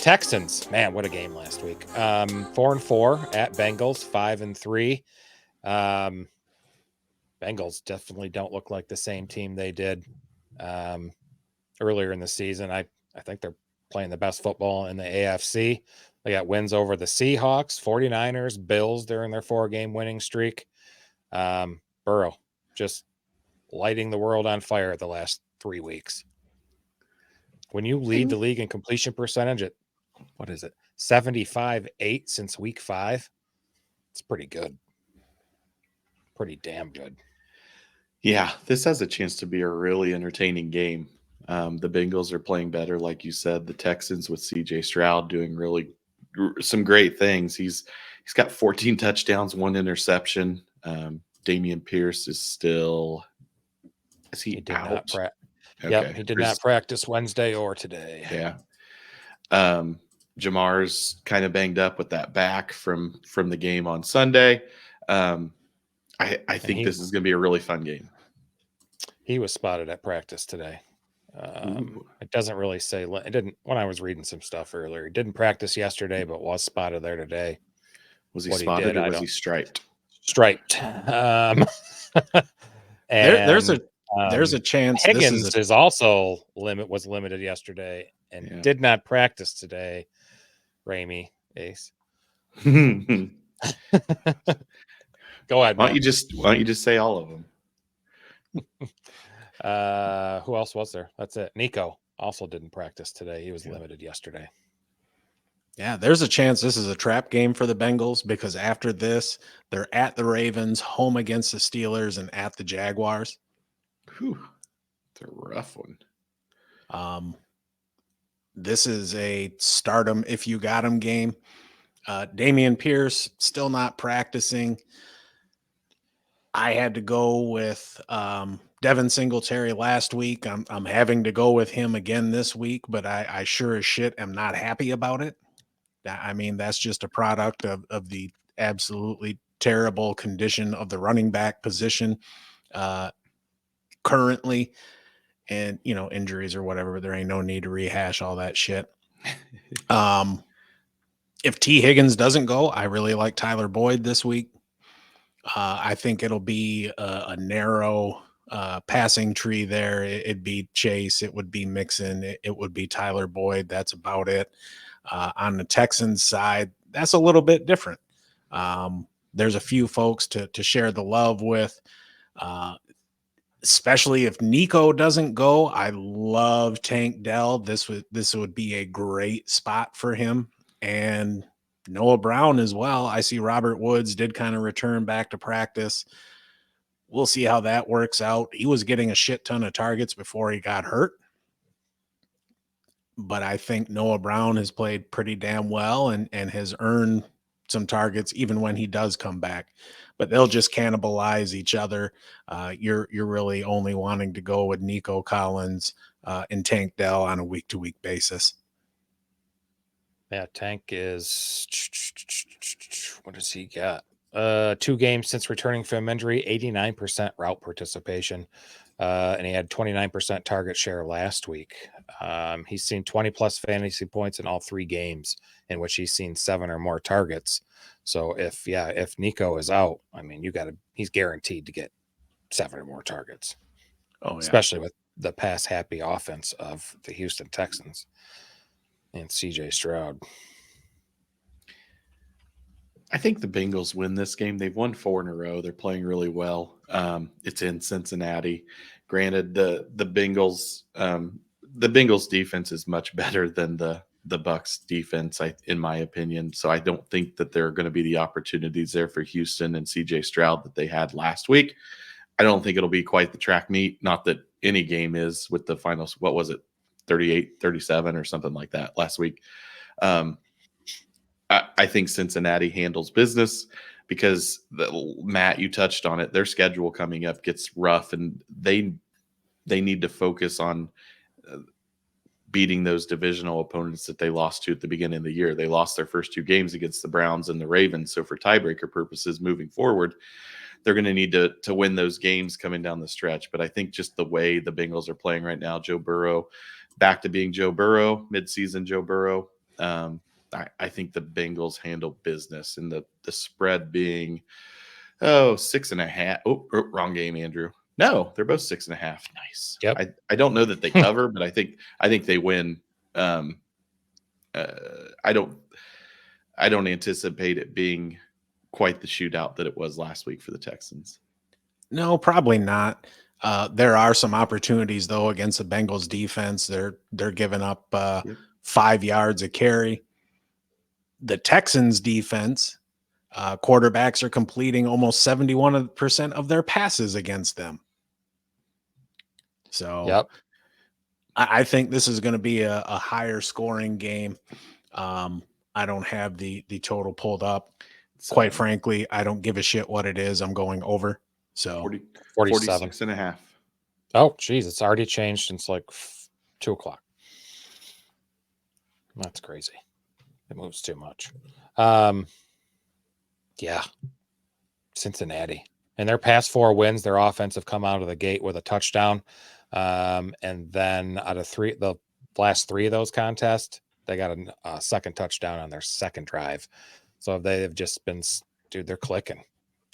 Texans, man, what a game last week. 4-4 at Bengals, 5-3. Bengals definitely don't look like the same team they did earlier in the season. I think they're playing the best football in the AFC. They got wins over the Seahawks, 49ers, Bills during their 4-game winning streak. Burrow just lighting the world on fire the last 3 weeks. When you lead the league in completion percentage at, 75-8 since week 5, it's pretty good. Pretty damn good. Yeah, this has a chance to be a really entertaining game. The Bengals are playing better, like you said. The Texans with C.J. Stroud doing really some great things. He's got 14 touchdowns, 1 interception. Dameon Pierce is still – is he did out? Not practice. Okay. Yep, he did not practice Wednesday or today. Yeah. Jamar's kind of banged up with that back from the game on Sunday. I think this is going to be a really fun game. He was spotted at practice today. It doesn't really say. It didn't when I was reading some stuff earlier. He didn't practice yesterday, but was spotted there today. Was he spotted or was he striped? Striped. There's a chance. Higgins is also was limited yesterday and did not practice today. Ramey Ace. Go ahead. Why don't you just say all of them? Who else was there? That's it. Nico also didn't practice today. He was limited yesterday. Yeah, there's a chance this is a trap game for the Bengals because after this, they're at the Ravens, home against the Steelers, and at the Jaguars. Whew. It's a rough one. This is a start 'em if you got him game. Dameon Pierce still not practicing. I had to go with Devin Singletary last week. I'm having to go with him again this week, but I sure as shit am not happy about it. I mean, that's just a product of the absolutely terrible condition of the running back position currently. And, injuries or whatever, but there ain't no need to rehash all that shit. If T. Higgins doesn't go, I really like Tyler Boyd this week. I think it'll be a narrow passing tree there. It'd be Chase. It would be Mixon. It would be Tyler Boyd. That's about it. On the Texans side, that's a little bit different. There's a few folks to share the love with. Especially if Nico doesn't go. I love Tank Dell. This would be a great spot for him. And Noah Brown as well. I see Robert Woods did kind of return back to practice. We'll see how that works out. He was getting a shit ton of targets before he got hurt. But I think Noah Brown has played pretty damn well and has earned some targets even when he does come back. But they'll just cannibalize each other. You're really only wanting to go with Nico Collins and Tank Dell on a week-to-week basis. Yeah, Tank is what does he got? 2 games since returning from injury, 89% route participation, and he had 29% target share last week. He's seen 20+ fantasy points in all 3 games in which he's seen 7 or more targets. So if Nico is out, I mean, he's guaranteed to get 7 or more targets. Oh, yeah. Especially with the pass happy offense of the Houston Texans and CJ Stroud. I think the Bengals win this game. They've won 4 in a row. They're playing really well. It's in Cincinnati. Granted, the Bengals defense is much better than the Bucs defense, in my opinion. So I don't think that there are going to be the opportunities there for Houston and CJ Stroud that they had last week. I don't think it'll be quite the track meet. Not that any game is with the finals. What was it? 38-37 or something like that last week. I think Cincinnati handles business because Matt, you touched on it. Their schedule coming up gets rough, and they need to focus on beating those divisional opponents that they lost to at the beginning of the year. They lost their first 2 games against the Browns and the Ravens. So for tiebreaker purposes moving forward, they're going to need to win those games coming down the stretch. But I think just the way the Bengals are playing right now, Joe Burrow back to being Joe Burrow, midseason Joe Burrow. I think the Bengals handle business, and the spread being 6.5. Oh, wrong game, Andrew. No, they're both 6.5. Nice. Yep. I don't know that they cover, but I think they win. I don't anticipate it being quite the shootout that it was last week for the Texans. No, probably not. There are some opportunities though against the Bengals defense. They're giving up 5 yards a carry. The Texans defense, quarterbacks are completing almost 71% of their passes against them. So Yep. I think this is going to be a higher scoring game. I don't have the total pulled up. Quite frankly, I don't give a shit what it is. I'm going over. So 47. 46.5. Oh, geez. It's already changed since like 2 o'clock. That's crazy. It moves too much. Yeah. Cincinnati. In their past 4 wins, their offense have come out of the gate with a touchdown. And then out of the last 3 of those contests, they got a second touchdown on their second drive. So they've just been, dude, they're clicking.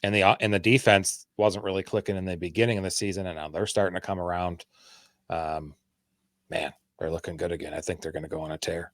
And the defense wasn't really clicking in the beginning of the season, and now they're starting to come around. Man, they're looking good again. I think they're going to go on a tear.